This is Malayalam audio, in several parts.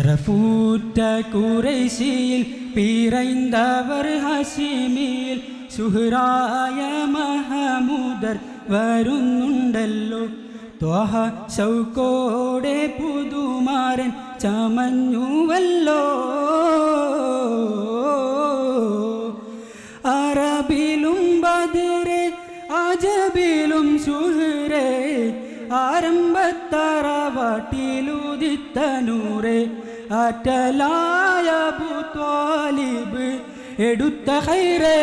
ഷറഫൂറ്റ ഖുറൈശിയിൽ പിറന്നവർ ഹാഷിമിയിൽ സുഹ്റായ മഹമൂദർ വരുന്നുണ്ടല്ലോ. ത്വഹ ശൗക്കോടെ പുതുമാരൻ ചമഞ്ഞുവല്ലോ. അറബിലും ബദറെ അജബിലും സുഹ്റേ ആരംഭത്തറവാട്ടിലുദിത്തനൂറെ ആറ്റലായ അബൂ ത്വാലിബ് എടുത്ത ഖൈറേ.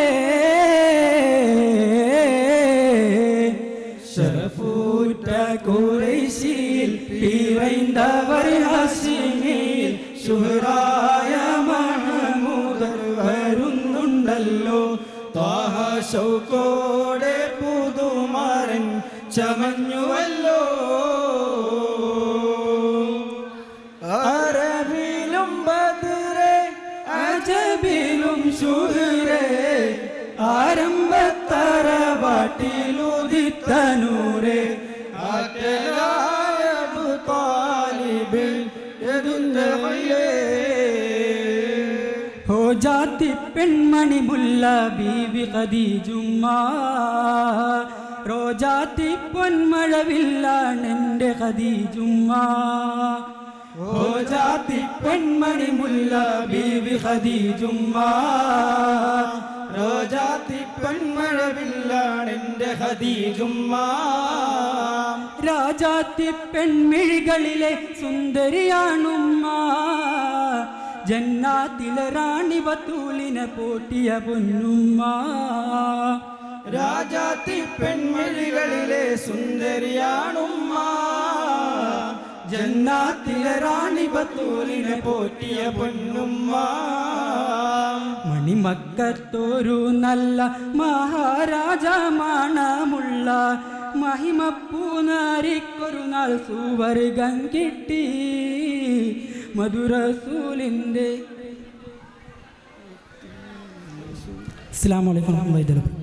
ശറഫൂറ്റ ഖുറൈശിയിൽ പിറന്നവർ ഹാഷിമിയിൽ സുഹ്റായ മഹമൂദർ വരുന്നുണ്ടല്ലോ. ത്വാഹ ശൗക്കോടെ പുതുമാരൻ ചമഞ്ഞുവല്ലോ. അറബിലും ബദറെ അജബിലും സുഹ്റേ ആരംഭത്തറവാട്ടിലുദിത്തനൂറെ ആറ്റലായ അബൂ ത്വാലിബ് എടുത്ത ഖൈറേ. ഹോ ജാതി പെൺമണി മുല്ല ബീവി ഖദീജുമ്മ റോജാത്തി പൊന്മഴവില്ലാണെൻ്റെ ഖദീജുമ്മ. റോജാത്തി പെൺമണി മുല്ല ബീവി ഖദീജുമ്മ റോജാത്തി പെൺമഴവില്ലാണെൻ്റെ ഖദീജുമ്മ. രാജാത്തി പെൺമിഴികളിലെ സുന്ദരിയാണുമ്മ. ജന്നാത്തിലെ റാണി ബത്തൂലിനെ പോറ്റിയ പൊന്നുമ്മ. രാജാത്തി പെൺമഴികളിലെ സുന്ദരിയാണുമ്മ. ജന്നാത്തിലെ റാണി ബത്തൂലിനെ പോറ്റിയ പൊന്നുമ്മ. മണിമക്കത്തൊരു നല്ല മഹാരാജമാണമുള്ള മഹിമപ്പൂനാരിക്കൊരു നാൾ സുവർഗം കിട്ടി. മധുറസൂലിൻ്റെ. അസ്സലാമു അലൈക്കും വറഹ്മത്തുള്ളാഹി വബറകാതുഹു.